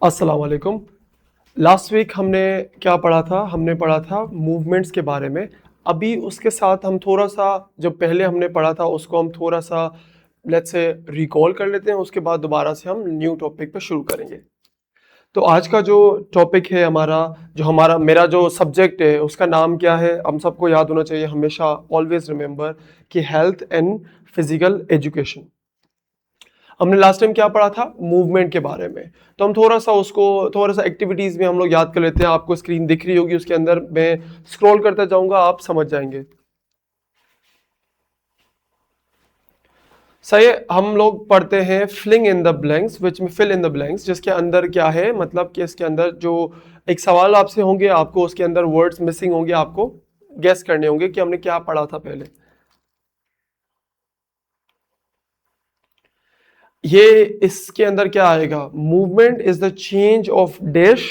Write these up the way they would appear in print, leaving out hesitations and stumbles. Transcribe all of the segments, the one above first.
अस्सलाम वालेकुम। Last week हमने क्या पढ़ा था? हमने पढ़ा था मूवमेंट्स के बारे में। अभी उसके साथ हम थोड़ा सा जो पहले हमने पढ़ा था उसको हम थोड़ा सा लेट्स से रिकॉल कर लेते हैं, उसके बाद दोबारा से हम न्यू टॉपिक पे शुरू करेंगे। तो आज का जो टॉपिक है हमारा मेरा जो सब्जेक्ट है उसका नाम क्या है? हम सबको याद होना चाहिए हमेशा, ऑलवेज रिमेंबर कि हेल्थ एंड फिजिकल एजुकेशन। हमने लास्ट टाइम क्या पढ़ा था? मूवमेंट के बारे में। तो हम थोड़ा सा एक्टिविटीज में हम लोग याद कर लेते हैं। आपको स्क्रीन दिख रही होगी, उसके अंदर मैं स्क्रॉल करता जाऊंगा, आप समझ जाएंगे। सही है, हम लोग पढ़ते हैं फिलिंग इन द ब्लैंक्स, विच में फिल इन द ब्लैंक्स, जिसके अंदर क्या है, मतलब कि इसके अंदर जो एक सवाल आपसे होंगे, आपको उसके अंदर वर्ड्स मिसिंग होंगे, आपको गेस करने होंगे कि हमने क्या पढ़ा था पहले। ये इसके अंदर क्या आएगा? Movement is the change of dash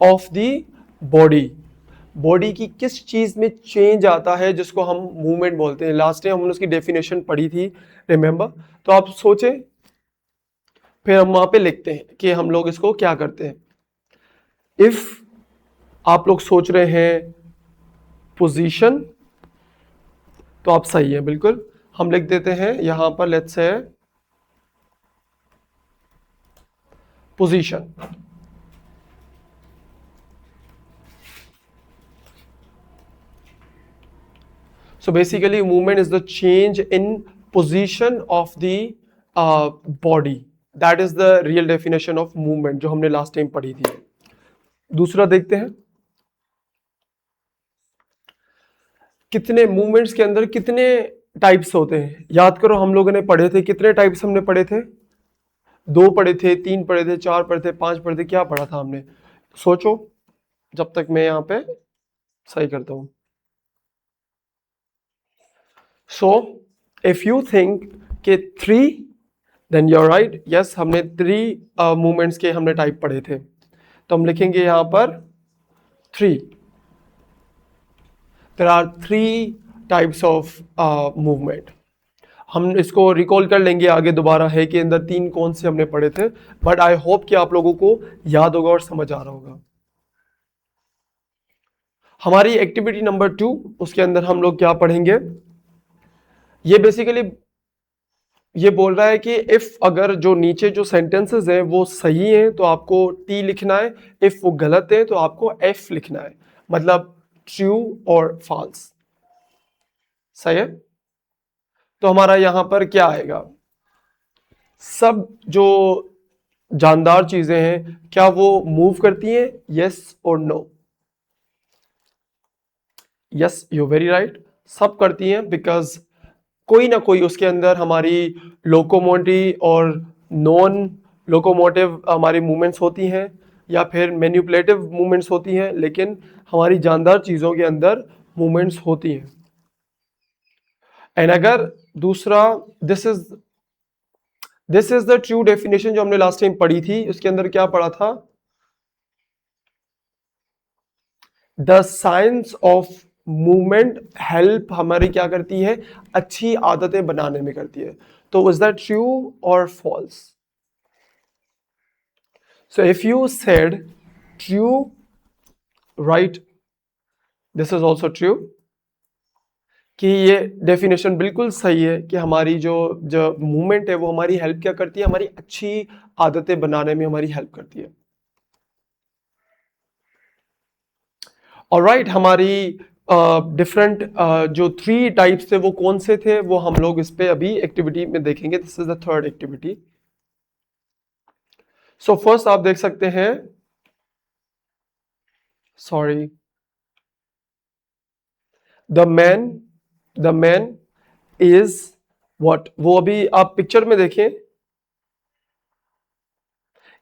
of the body. Body की किस चीज में चेंज आता है जिसको हम मूवमेंट बोलते हैं। लास्ट टाइम हमने उसकी डेफिनेशन पढ़ी थी, रिमेंबर? तो आप सोचे, फिर हम वहां पे लिखते हैं कि हम लोग इसको क्या करते हैं। इफ आप लोग सोच रहे हैं पोजीशन, तो आप सही है बिल्कुल। हम लिख देते हैं यहां पर, let's say position. So basically, movement is the change in position of the body. That is the real definition of movement जो हमने last time पढ़ी थी। दूसरा देखते हैं, कितने मूवमेंट्स के अंदर कितने टाइप्स होते हैं। याद करो, हम लोगों ने पढ़े थे, कितने टाइप्स हमने पढ़े थे? 2 पढ़े थे, 3 पढ़े थे, 4 पढ़े थे, 5 पढ़े थे। क्या पढ़ा था हमने? सोचो जब तक मैं यहाँ पे सही करता हूँ। So if you think कि 3, then you're right. Yes, हमने 3 मूवमेंट्स के हमने टाइप पढ़े थे। तो हम लिखेंगे यहाँ पर 3। There are 3 types of movement. हम इसको रिकॉल कर लेंगे आगे दोबारा, है कि अंदर 3 कौन से हमने पढ़े थे। बट आई होप कि आप लोगों को याद होगा और समझ आ रहा होगा। हमारी एक्टिविटी नंबर 2, उसके अंदर हम लोग क्या पढ़ेंगे? ये बेसिकली ये बोल रहा है कि इफ अगर जो नीचे जो सेंटेंसेस हैं वो सही हैं तो आपको टी लिखना है, इफ वो गलत है तो आपको एफ लिखना है, मतलब ट्रू और फॉल्स। सही है? तो हमारा यहां पर क्या आएगा? सब जो जानदार चीजें हैं क्या वो मूव करती हैं? यस और no? Yes, you very right, सब करती हैं, बिकॉज कोई ना कोई उसके अंदर हमारी लोकोमोटिव और नॉन लोकोमोटिव हमारी मूवमेंट्स होती हैं, या फिर मैनिपुलेटिव मूवमेंट्स होती हैं, लेकिन हमारी जानदार चीज़ों के अंदर मूवमेंट्स होती हैं। एंड अगर दूसरा, this is the true definition जो हमने लास्ट टाइम पढ़ी थी, उसके अंदर क्या पढ़ा था? The science of movement help हमारी क्या करती है? अच्छी आदतें बनाने में करती है। तो इज दैट ट्रू और false? So if you said true, right, this is also true, कि ये डेफिनेशन बिल्कुल सही है कि हमारी जो मूवमेंट है वो हमारी हेल्प क्या करती है? हमारी अच्छी आदतें बनाने में हमारी हेल्प करती है। ऑलराइट, हमारी डिफरेंट जो 3 टाइप्स थे वो कौन से थे, वो हम लोग इस पे अभी एक्टिविटी में देखेंगे। This is the third activity. So first आप देख सकते हैं, sorry, the man is what. वो अभी आप पिक्चर में देखें,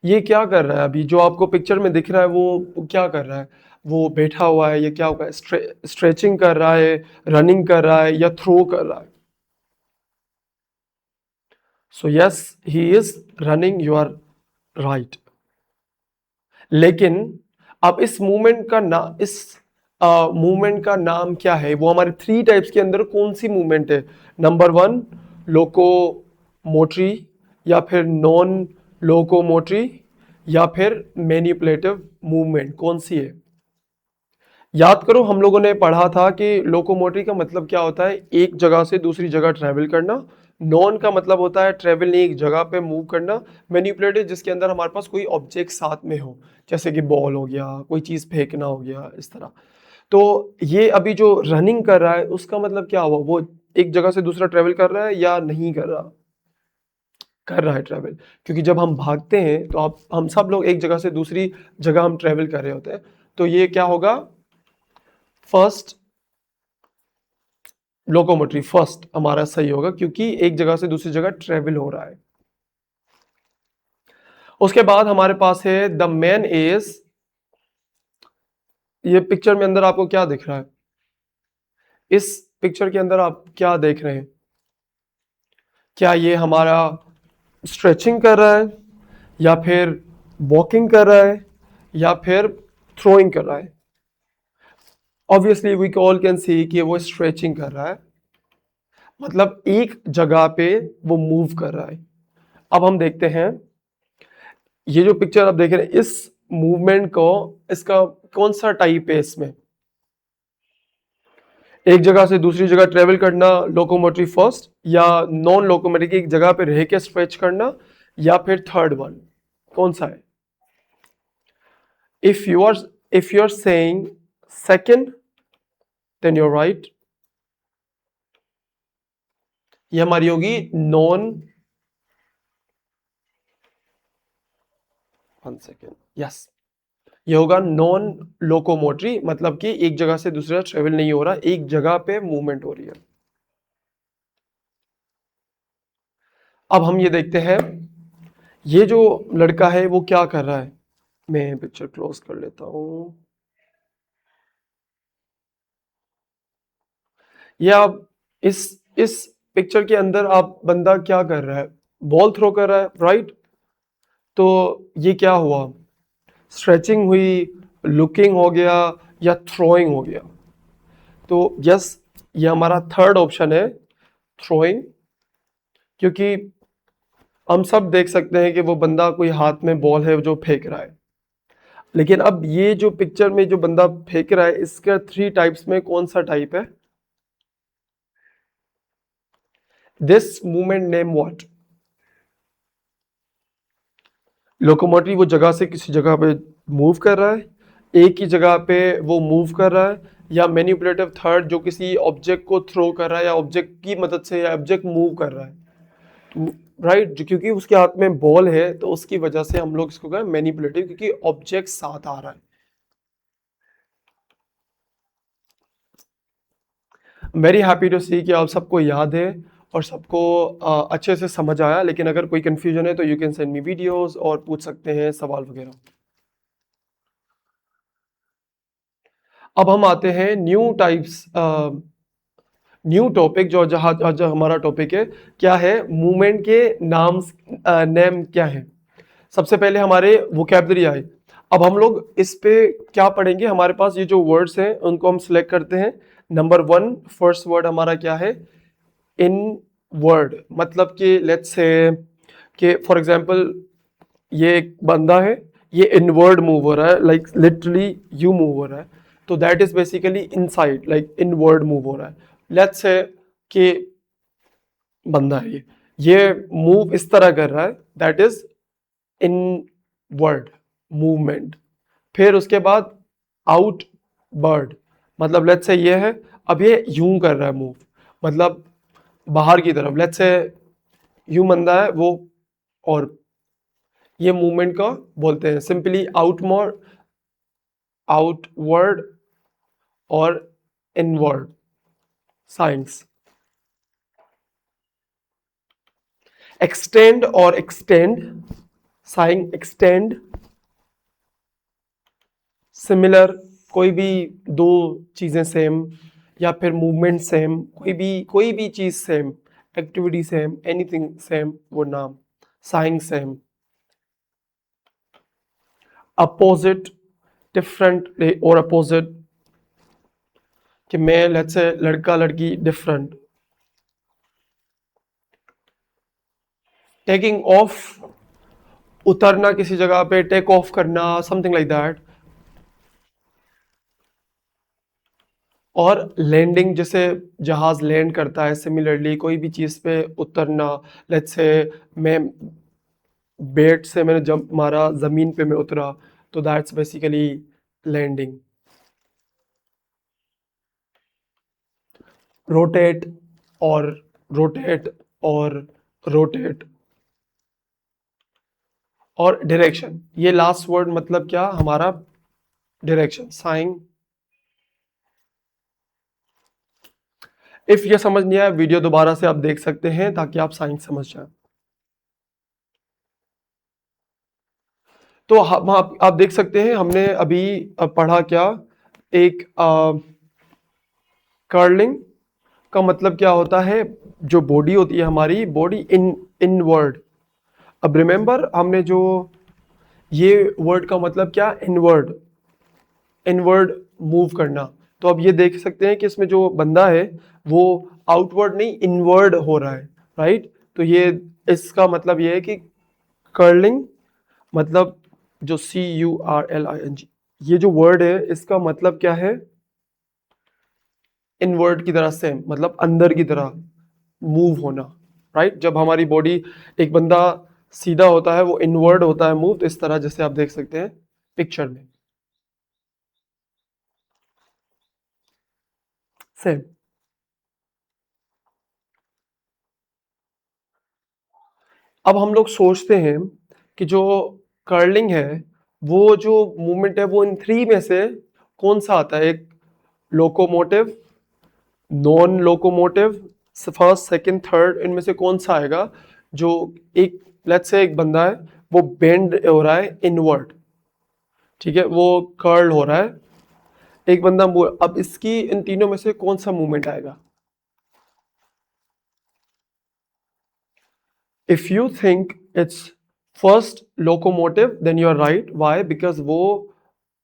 ये क्या कर रहा है? अभी जो आपको पिक्चर में दिख रहा है वो क्या कर रहा है? वो बैठा हुआ है, ये क्या होगा? स्ट्रेचिंग कर रहा है, रनिंग कर रहा है, या थ्रो कर रहा है? So yes, he is running, you are right. लेकिन अब इस मूवमेंट का नाम क्या है? वो हमारे 3 टाइप्स के अंदर कौन सी मूवमेंट है? नंबर 1 लोकोमोटरी, या फिर नॉन लोकोमोटरी, या फिर मैनिपुलेटिव मूवमेंट, कौन सी है? याद करो हम लोगों ने पढ़ा था कि लोकोमोटिव का मतलब क्या होता है, एक जगह से दूसरी जगह ट्रेवल करना। नॉन का मतलब होता है ट्रेवल नहीं, एक जगह पे मूव करना। मैनिपुलेटिव जिसके अंदर हमारे पास कोई ऑब्जेक्ट साथ में हो, जैसे कि बॉल हो गया, कोई चीज फेंकना हो गया, इस तरह। तो ये अभी जो रनिंग कर रहा है उसका मतलब क्या हुआ, वो एक जगह से दूसरा ट्रेवल कर रहा है या नहीं कर रहा? कर रहा है ट्रेवल। क्योंकि जब हम भागते हैं तो आप हम सब लोग एक जगह से दूसरी जगह हम ट्रेवल कर रहे होते हैं। तो ये क्या होगा? फर्स्ट लोकोमोटिव, फर्स्ट हमारा सही होगा क्योंकि एक जगह से दूसरी जगह ट्रेवल हो रहा है। उसके बाद हमारे पास है द मैन इज, ये पिक्चर में अंदर आपको क्या दिख रहा है? इस पिक्चर के अंदर आप क्या देख रहे हैं? क्या ये हमारा स्ट्रेचिंग कर रहा है, या फिर वॉकिंग कर रहा है, या फिर थ्रोइंग कर रहा है? Obviously we all can see कि वो स्ट्रेचिंग कर रहा है, मतलब एक जगह पे वो मूव कर रहा है। अब हम देखते हैं ये जो पिक्चर आप देख रहे हैं, इस मूवमेंट को, इसका कौन सा टाइप है इसमें? एक जगह से दूसरी जगह ट्रेवल करना लोकोमोटिव फर्स्ट, या नॉन लोकोमोटिव एक जगह पे रह के स्ट्रेच करना, या फिर थर्ड वन, कौन सा है? If you are saying second, then you are right. ये हमारी होगी नॉन, वन सेकेंड, यस, ये होगा नॉन लोकोमोटरी, मतलब कि एक जगह से दूसरी जगह ट्रेवल नहीं हो रहा, एक जगह पे मूवमेंट हो रही है। अब हम ये देखते हैं ये जो लड़का है वो क्या कर रहा है। मैं पिक्चर क्लोज कर लेता हूं। ये आप इस पिक्चर के अंदर आप बंदा क्या कर रहा है? बॉल थ्रो कर रहा है, राइट? तो ये क्या हुआ? स्ट्रेचिंग हुई, लुकिंग हो गया, या थ्रोइंग हो गया? तो यस, ये हमारा थर्ड ऑप्शन है, थ्रोइंग। क्योंकि हम सब देख सकते हैं कि वो बंदा, कोई हाथ में बॉल है जो फेंक रहा है। लेकिन अब ये जो पिक्चर में जो बंदा फेंक रहा है, इसका थ्री टाइप्स में कौन सा टाइप है? This movement name what? Locomotive वो जगह से किसी जगह पे मूव कर रहा है, एक ही जगह पे वो मूव कर रहा है, या मैनिपुलेटिव थर्ड जो किसी ऑब्जेक्ट को थ्रो कर रहा है, या ऑब्जेक्ट की मदद से या ऑब्जेक्ट मूव कर रहा है, राइट? क्योंकि उसके हाथ में बॉल है तो उसकी वजह से हम लोग इसको कहें मैनिपुलेटिव, क्योंकि ऑब्जेक्ट साथ आ रहा है। वेरी हैप्पी टू सी कि आप सबको याद है और सबको अच्छे से समझ आया। लेकिन अगर कोई कंफ्यूजन है तो you can send me videos और पूछ सकते हैं सवाल वगैरह। अब हम आते हैं न्यू टाइप्स, न्यू टॉपिक, जो जहाँ जो हमारा टॉपिक है क्या है, मूवमेंट के नाम, नेम क्या है। सबसे पहले हमारे वोकैबलरी आए। अब हम लोग इस पे क्या पढ़ेंगे, हमारे पास ये जो वर्ड्स हैं उनको हम सिलेक्ट करते हैं। नंबर वन, फर्स्ट वर्ड हमारा क्या है? इन वर्ड, मतलब कि लेट्स से कि फॉर एग्जांपल ये एक बंदा है, ये इनवर्ड मूव हो रहा है, लाइक लिटरली यू मूव हो रहा है, तो that is basically inside, like inward move हो रहा है। लेट्स से कि बंदा है ये मूव इस तरह कर रहा है, दैट इज इनवर्ड मूवमेंट। फिर उसके बाद आउट बर्ड, मतलब लेट्स से ये है, अब ये यूं कर रहा है मूव, मतलब बाहर की तरफ, लेट्स से यूं बंदा है वो, और ये मूवमेंट का बोलते हैं सिंपली आउटवर्ड, आउटवर्ड और इनवर्ड साइंस। एक्सटेंड और एक्सटेंड, साइन एक्सटेंड, सिमिलर, कोई भी दो चीजें सेम, या फिर मूवमेंट सेम, कोई भी चीज same, activity same, anything same, वो नाम साइन सेम। अपोजिट, डिफरेंट और अपोजिट, कि मैं लेट्स से लड़का लड़की, डिफरेंट। टेकिंग ऑफ, उतरना किसी जगह पे, टेक ऑफ करना, समथिंग लाइक दैट। और लैंडिंग, जैसे जहाज लैंड करता है, सिमिलरली कोई भी चीज़ पे उतरना। लेट्स से मैं बेट से मैंने जंप मारा, ज़मीन पे मैं उतरा, तो दैट्स बेसिकली लैंडिंग। रोटेट और रोटेट और रोटेट और डायरेक्शन, ये लास्ट वर्ड मतलब क्या हमारा, डायरेक्शन, साइन। इफ ये समझ नहीं आया, वीडियो दोबारा से आप देख सकते हैं ताकि आप साइन समझ जाए। तो हम आप देख सकते हैं हमने अभी पढ़ा क्या, एक कर्लिंग का मतलब क्या होता है, जो बॉडी होती है हमारी बॉडी इनवर्ड। अब रिमेंबर हमने जो ये वर्ड का मतलब क्या, इनवर्ड, इनवर्ड मूव करना। तो अब ये देख सकते हैं कि इसमें जो बंदा है वो आउटवर्ड नहीं इनवर्ड हो रहा है, राइट। तो ये इसका मतलब ये है कि कर्लिंग मतलब जो CURLING, ये जो वर्ड है इसका मतलब क्या है, इनवर्ड की तरह से, मतलब अंदर की तरह मूव होना, राइट। जब हमारी बॉडी, एक बंदा सीधा होता है वो इनवर्ड होता है मूव, तो इस तरह जैसे आप देख सकते हैं पिक्चर में, सेम। अब हम लोग सोचते हैं कि जो कर्लिंग है, वो जो मूवमेंट है वो इन थ्री में से कौन सा आता है, एक locomotive, non locomotive, first second third, इनमें से कौन सा आएगा, जो एक, लेट्स से एक बंदा है वो बेंड हो रहा है इनवर्ड, ठीक है, वो कर्ल हो रहा है, एक बंदा अब इसकी इन तीनों में से कौन सा मूवमेंट आएगा। If you think it's first locomotive then you are right, why, because वो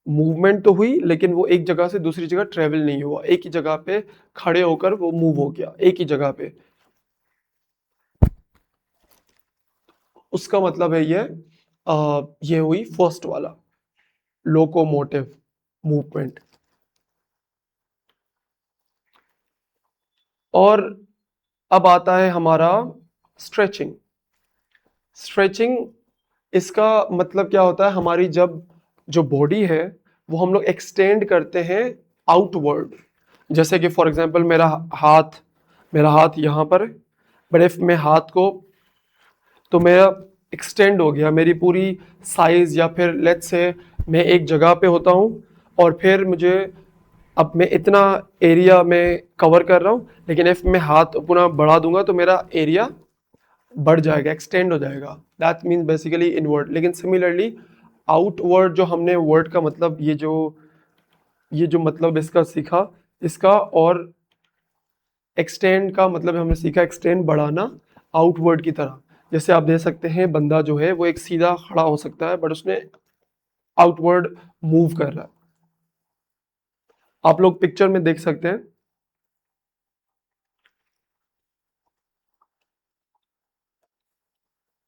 मूवमेंट तो हुई लेकिन वो एक जगह से दूसरी जगह ट्रेवल नहीं हुआ, एक ही जगह पे खड़े होकर वो मूव हो गया एक ही जगह पे, उसका मतलब है ये हुई फर्स्ट वाला लोकोमोटिव मूवमेंट। और अब आता है हमारा स्ट्रेचिंग। स्ट्रेचिंग, इसका मतलब क्या होता है, हमारी जब जो बॉडी है वो हम लोग एक्सटेंड करते हैं आउटवर्ड। जैसे कि फॉर एग्जांपल मेरा हाथ यहाँ पर है, बट इफ मैं हाथ को, तो मेरा एक्सटेंड हो गया, मेरी पूरी साइज, या फिर लेट्स से मैं एक जगह पे होता हूँ और फिर मुझे, अब मैं इतना एरिया में कवर कर रहा हूँ, लेकिन इफ मैं हाथ पुनः बढ़ा दूंगा तो मेरा एरिया बढ़ जाएगा, एक्सटेंड हो जाएगा, दैट मीन्स बेसिकली इनवर्ड। लेकिन सिमिलरली आउटवर्ड, जो हमने वर्ड का मतलब, ये जो मतलब इसका सीखा, इसका और एक्सटेंड का मतलब हमने सीखा, एक्सटेंड बढ़ाना आउटवर्ड की तरह। जैसे आप देख सकते हैं बंदा जो है वो एक सीधा खड़ा हो सकता है बट उसने आउटवर्ड मूव कर रहा है, आप लोग पिक्चर में देख सकते हैं।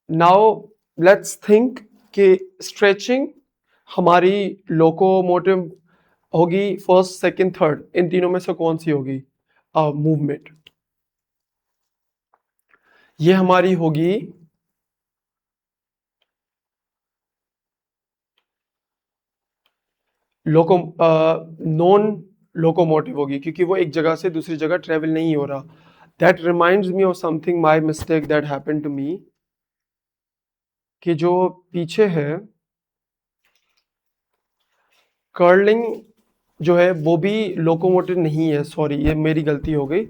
नाउ लेट्स थिंक कि स्ट्रेचिंग हमारी लोकोमोटिव होगी फर्स्ट सेकंड थर्ड, इन तीनों में से कौन सी होगी मूवमेंट, ये हमारी होगी लोको नॉन लोकोमोटिव होगी, क्योंकि वो एक जगह से दूसरी जगह ट्रेवल नहीं हो रहा। That reminds me of something, my mistake that happened to me, कि जो पीछे है कर्लिंग जो है वो भी लोकोमोटिव नहीं है, सॉरी ये मेरी गलती हो गई,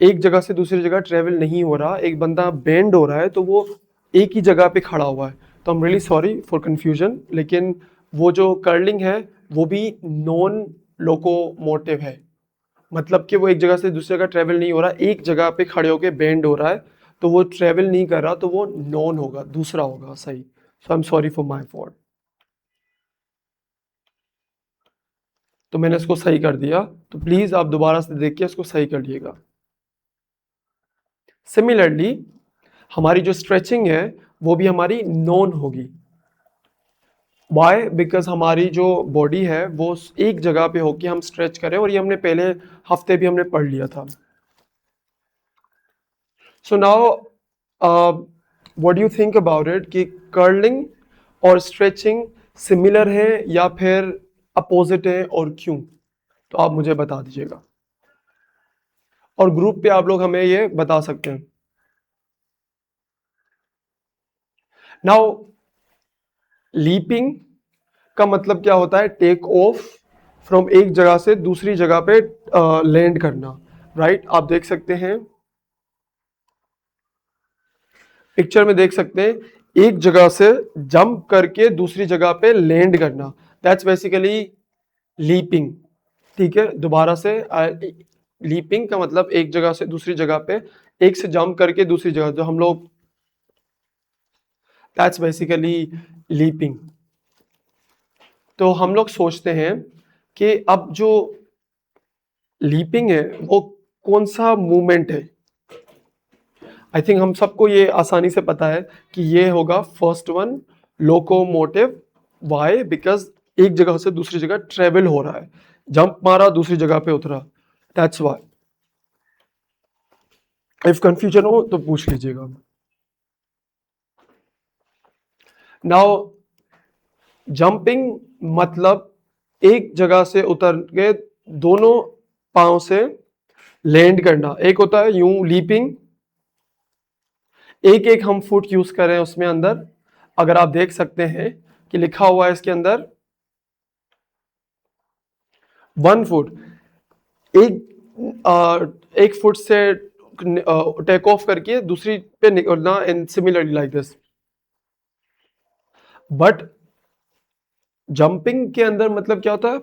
एक जगह से दूसरी जगह ट्रेवल नहीं हो रहा, एक बंदा बेंड हो रहा है तो वो एक ही जगह पे खड़ा हुआ है। तो I am really sorry for confusion, लेकिन वो जो कर्लिंग है वो भी नॉन लोकोमोटिव है, मतलब कि वो एक जगह से दूसरी जगह ट्रेवल नहीं हो रहा, एक जगह पे खड़े होके बेंड हो रहा है, तो वो ट्रेवल नहीं कर रहा, तो वो नॉन होगा, दूसरा होगा सही। So I am sorry for my fault. तो मैंने इसको सही कर दिया, तो प्लीज आप दोबारा से देख के इसको सही करिएगा। सिमिलरली हमारी जो स्ट्रेचिंग है वो भी हमारी नॉन होगी, वाई बिकॉज हमारी जो बॉडी है वो एक जगह पे होके हम स्ट्रेच करें, और ये हमने पहले हफ्ते भी हमने पढ़ लिया था. So now what do you think about it कि कर्लिंग और स्ट्रेचिंग सिमिलर है या फिर अपोजिट है, और क्यों? तो आप मुझे बता दीजिएगा, और ग्रुप पे आप लोग हमें ये बता सकते हैं. नाउ लीपिंग का मतलब क्या होता है? टेक ऑफ फ्रॉम एक जगह से दूसरी जगह पे लैंड करना, राइट? आप देख सकते हैं, पिक्चर में देख सकते हैं, एक जगह से जंप करके दूसरी जगह पे लैंड करना, दैट्स बेसिकली लीपिंग. ठीक है, दोबारा से लीपिंग का मतलब एक जगह से दूसरी जगह पे, एक से जंप करके दूसरी जगह, जो हम लोग, दैट्स बेसिकली लीपिंग. तो हम लोग सोचते हैं कि अब जो लीपिंग है वो कौन सा मूवमेंट है? आई थिंक हम सबको ये आसानी से पता है कि ये होगा first one, locomotive. Why? Because एक जगह से दूसरी जगह ट्रेवल हो रहा है, जंप मारा दूसरी जगह पे उतरा, दैट्स वाई. इफ कंफ्यूजन हो तो पूछ लीजिएगा. नाउ जंपिंग मतलब एक जगह से उतर के दोनों पांव से लैंड करना. एक होता है यूं लीपिंग, एक एक हम फुट यूज कर रहे हैं उसमें अंदर. अगर आप देख सकते हैं कि लिखा हुआ है इसके अंदर 1 फुट, एक फुट से टेक ऑफ करके दूसरी पे निकलना, and similarly like this. But jumping के अंदर मतलब क्या होता है?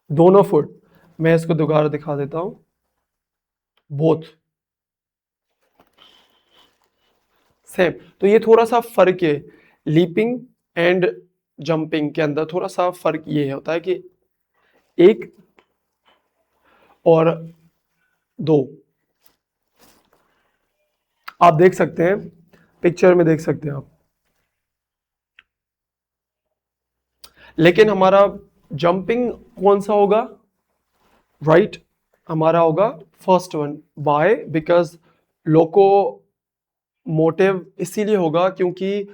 दोनों फुट. मैं इसको दोबारा दिखा देता हूं, बोथ सेम. तो ये थोड़ा सा फर्क है, लीपिंग एंड जंपिंग के अंदर थोड़ा सा फर्क ये होता है कि एक और दो. आप देख सकते हैं, पिक्चर में देख सकते हैं आप. लेकिन हमारा जंपिंग कौन सा होगा? राइट, हमारा होगा first one. Why? Because locomotive इसीलिए होगा क्योंकि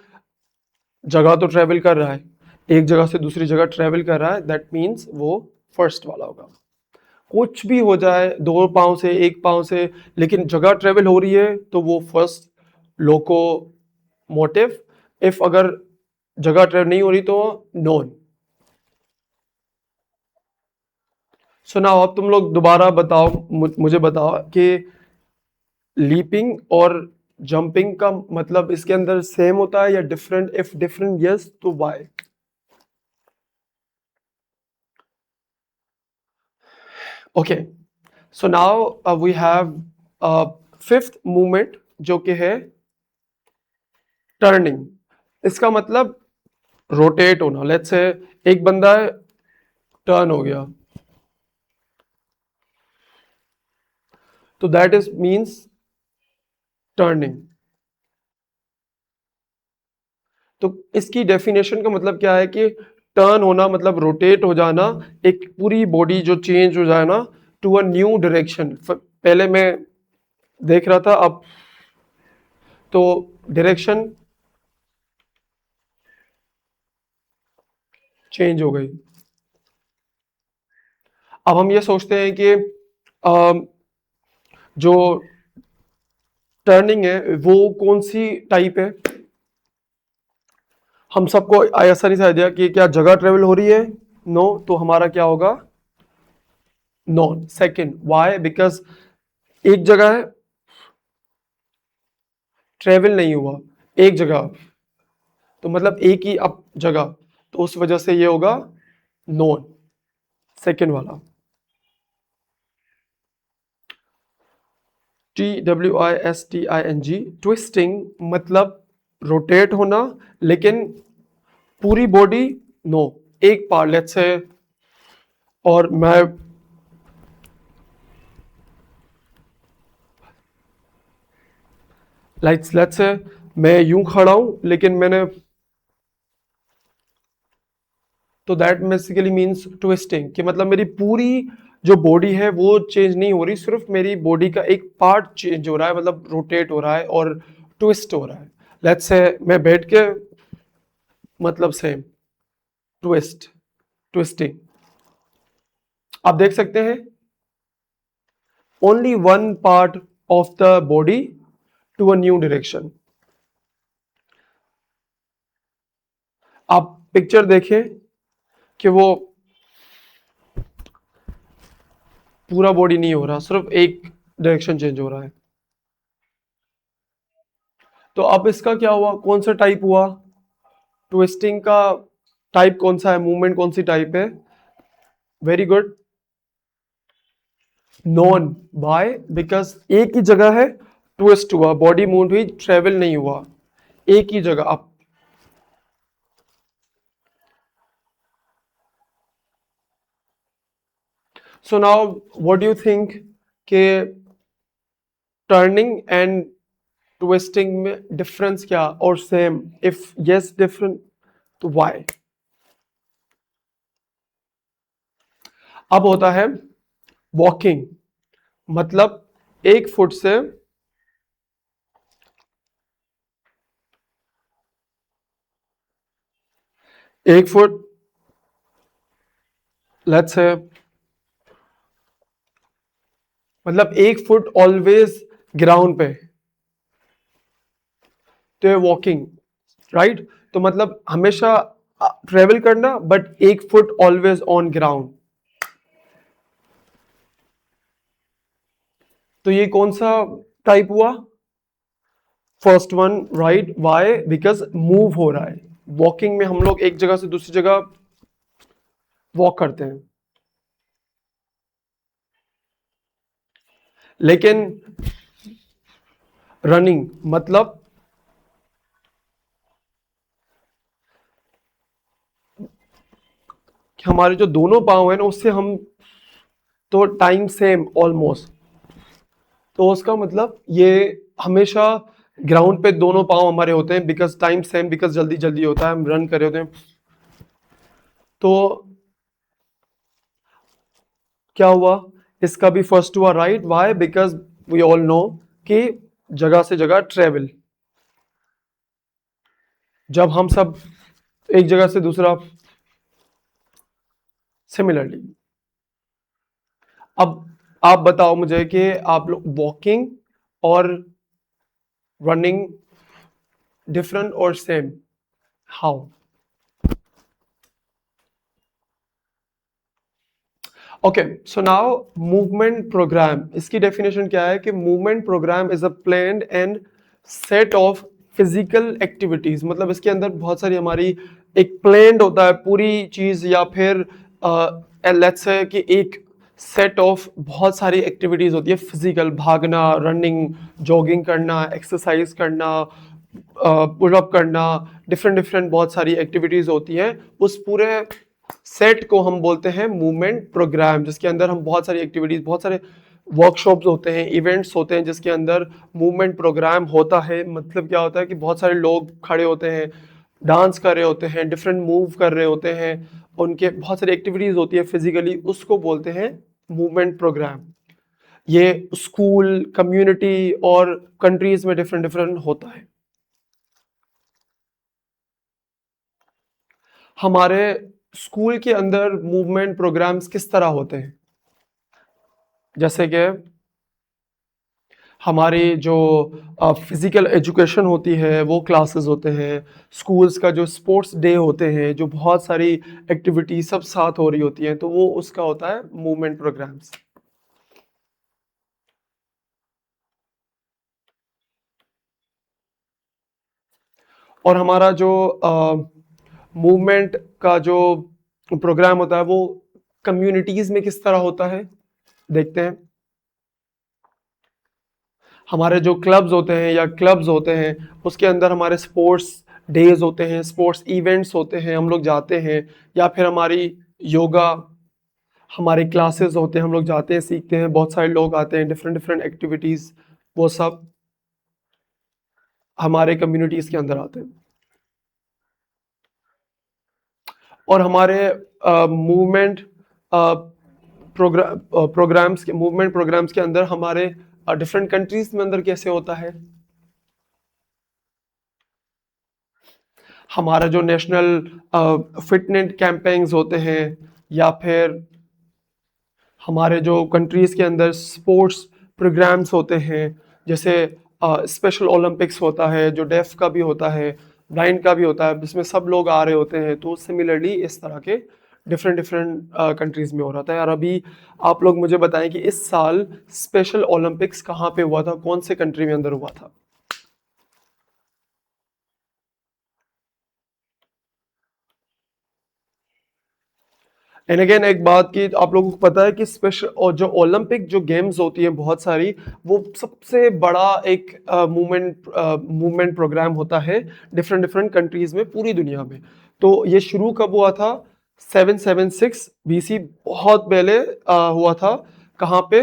जगह तो ट्रेवल कर रहा है, एक जगह से दूसरी जगह ट्रेवल कर रहा है, दैट मीन्स वो फर्स्ट वाला होगा. कुछ भी हो जाए, दो पाँव से एक पाँव से, लेकिन जगह ट्रेवल हो रही है तो वो फर्स्ट लोको मोटिव. इफ अगर जगह ट्रेवल नहीं हो रही तो नॉन. सुनाओ अब तुम लोग दोबारा बताओ, मुझे बताओ कि लीपिंग और जंपिंग का मतलब इसके अंदर सेम होता है या डिफरेंट? इफ डिफरेंट यस तो why? Okay, so now we have fifth movement जो कि है टर्निंग. इसका मतलब रोटेट होना. लेट्स से एक बंदा है, टर्न हो गया, तो दैट इज मींस टर्निंग. तो इसकी डेफिनेशन का मतलब क्या है कि टर्न होना मतलब रोटेट हो जाना, एक पूरी बॉडी जो चेंज हो जाए ना टू अ न्यू डायरेक्शन. पहले मैं देख रहा था, अब तो डायरेक्शन चेंज हो गई. अब हम ये सोचते हैं कि जो टर्निंग है वो कौन सी टाइप है. हम सबको आसानी से आइडिया कि क्या जगह ट्रेवल हो रही है? नो. तो हमारा क्या होगा? नॉन. Second, why? बिकॉज एक जगह है, ट्रेवल नहीं हुआ, एक जगह, तो मतलब एक ही अब जगह, तो उस वजह से ये होगा नॉन, सेकंड वाला. TWISTING, ट्विस्टिंग मतलब रोटेट होना, लेकिन पूरी बॉडी नो, एक पार्ट. लेट्स से, और मैं लेट्स से मैं यूं खड़ा हूं, लेकिन मैंने तो दैट बेसिकली मीन्स ट्विस्टिंग, कि मतलब मेरी पूरी जो बॉडी है वो चेंज नहीं हो रही, सिर्फ मेरी बॉडी का एक पार्ट चेंज हो रहा है, मतलब रोटेट हो रहा है और ट्विस्ट हो रहा है। लेट्स से मैं बैठ के, मतलब सेम ट्विस्टिंग आप देख सकते हैं, only one part of the body to a new direction. आप पिक्चर देखें कि वो पूरा बॉडी नहीं हो रहा, सिर्फ एक डायरेक्शन चेंज हो रहा है। तो अब इसका क्या हुआ, कौन सा टाइप हुआ, ट्विस्टिंग का टाइप कौन सा है, मूवमेंट कौन सी टाइप है? Very good, none. Bye, because एक ही जगह है ट्विस्ट हुआ, बॉडी मूव हुई, ट्रेवल नहीं हुआ, एक ही जगह। आप so now what do you think के टर्निंग एंड ट्विस्टिंग में डिफरेंस क्या, और सेम? इफ यस डिफरेंट, तो व्हाई? अब होता है वॉकिंग, मतलब एक फुट से एक फुट, लेट्स से, मतलब एक फुट ऑलवेज ग्राउंड पे, तो ये वॉकिंग, राइट? तो मतलब हमेशा ट्रेवल करना, बट एक फुट ऑलवेज ऑन ग्राउंड। तो ये कौन सा टाइप हुआ? First one, right. Why? Because move हो रहा है। वॉकिंग में हम लोग एक जगह से दूसरी जगह वॉक करते हैं, लेकिन रनिंग मतलब कि हमारे जो दोनों पाँव है ना, उससे हम, तो टाइम सेम ऑलमोस्ट, तो उसका मतलब ये हमेशा ग्राउंड पे दोनों पाँव हमारे होते हैं, बिकॉज टाइम सेम, बिकॉज जल्दी जल्दी होता है, हम रन कर रहे होते हैं। तो क्या हुआ, इसका भी फर्स्ट हुआ, right. Why? Because we all know कि जगह से जगह ट्रेवल, जब हम सब एक जगह से दूसरा, सिमिलरली। अब आप बताओ मुझे कि आप लोग वॉकिंग और रनिंग डिफरेंट और same, how? Okay, so now movement program, इसकी डेफिनेशन क्या है कि movement program is a planned and set of physical activities, मतलब इसके अंदर बहुत सारी हमारी एक प्लान्ड होता है पूरी चीज, या फिर लेट्स से कि एक सेट ऑफ बहुत सारी एक्टिविटीज होती है फिजिकल, भागना, रनिंग, जॉगिंग करना, एक्सरसाइज करना, पुलअप करना, डिफरेंट डिफरेंट बहुत सारी एक्टिविटीज होती हैं। उस पूरे सेट को हम बोलते हैं मूवमेंट प्रोग्राम, जिसके अंदर हम बहुत सारी एक्टिविटीज, बहुत सारे वर्कशॉप्स होते हैं, इवेंट्स होते हैं, जिसके अंदर मूवमेंट प्रोग्राम होता है। मतलब क्या होता है कि बहुत सारे लोग खड़े होते हैं, डांस कर रहे होते हैं, डिफरेंट मूव कर रहे होते हैं, उनके बहुत सारी एक्टिविटीज होती है फिजिकली, उसको बोलते हैं मूवमेंट प्रोग्राम। ये स्कूल, कम्युनिटी और कंट्रीज में डिफरेंट डिफरेंट होता है। हमारे स्कूल के अंदर मूवमेंट प्रोग्राम्स किस तरह होते हैं? जैसे कि हमारी जो फिजिकल एजुकेशन होती है वो क्लासेस होते हैं, स्कूल्स का जो स्पोर्ट्स डे होते हैं, जो बहुत सारी एक्टिविटी सब साथ हो रही होती हैं, तो वो उसका होता है मूवमेंट प्रोग्राम्स। और हमारा जो मूवमेंट का जो प्रोग्राम होता है वो कम्युनिटीज में किस तरह होता है, देखते हैं। हमारे जो क्लब्स होते हैं या क्लब्स होते हैं, उसके अंदर हमारे स्पोर्ट्स डेज होते हैं, स्पोर्ट्स इवेंट्स होते हैं, हम लोग जाते हैं। या फिर हमारी योगा, हमारे क्लासेस होते हैं, हम लोग जाते हैं, सीखते हैं, बहुत सारे लोग आते हैं, डिफरेंट डिफरेंट एक्टिविटीज़, वो सब हमारे कम्युनिटीज़ के अंदर आते हैं। और हमारे मूवमेंट प्रोग्राम्स के अंदर हमारे डिफरेंट कंट्रीज में अंदर कैसे होता है। हमारा जो नेशनल फिटनेस कैंपेन्स होते हैं, या फिर हमारे जो कंट्रीज के अंदर स्पोर्ट्स प्रोग्राम्स होते हैं, जैसे स्पेशल ओलंपिक्स होता है जो डेफ का भी होता है, ब्लाइंड का भी होता है, जिसमें सब लोग आ रहे होते हैं। तो सिमिलरली इस तरह के डिफरेंट डिफरेंट कंट्रीज में हो रहा था। और अभी आप लोग मुझे बताएं कि इस साल स्पेशल ओलंपिक्स कहाँ पे हुआ था, कौन से कंट्री में अंदर हुआ था। एंड अगेन एक बात की, आप लोगों को पता है कि स्पेशल और जो ओलंपिक जो गेम्स होती हैं बहुत सारी, वो सबसे बड़ा एक मूवमेंट प्रोग्राम होता है डिफरेंट डिफरेंट कंट्रीज में पूरी दुनिया में। तो ये शुरू कब हुआ था? 776 बीसी, बहुत पहले हुआ था। कहाँ पे?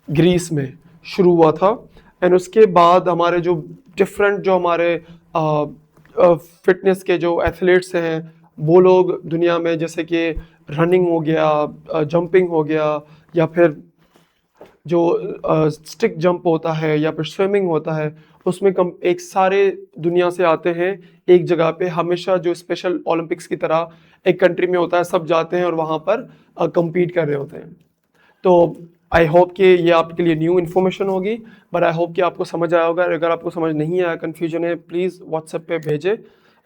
ग्रीस में शुरू हुआ था। एंड उसके बाद हमारे जो डिफरेंट जो हमारे फिटनेस के जो एथलीट्स हैं, वो लोग दुनिया में, जैसे कि रनिंग हो गया, जंपिंग हो गया, या फिर जो स्टिक जंप होता है, या फिर स्विमिंग होता है, उसमें कम एक सारे दुनिया से आते हैं एक जगह पे। हमेशा जो स्पेशल ओलंपिक्स की तरह एक कंट्री में होता है, सब जाते हैं और वहाँ पर compete कर रहे होते हैं। तो आई होप कि ये आपके लिए न्यू इन्फॉर्मेशन होगी, बट आई होप कि आपको समझ आया होगा। अगर आपको समझ नहीं आया, कन्फ्यूजन है, प्लीज़ व्हाट्सएप पे भेजें।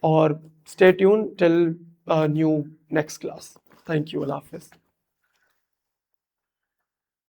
और stay tune till new next class. Thank you, अल्लाह हाफिज़।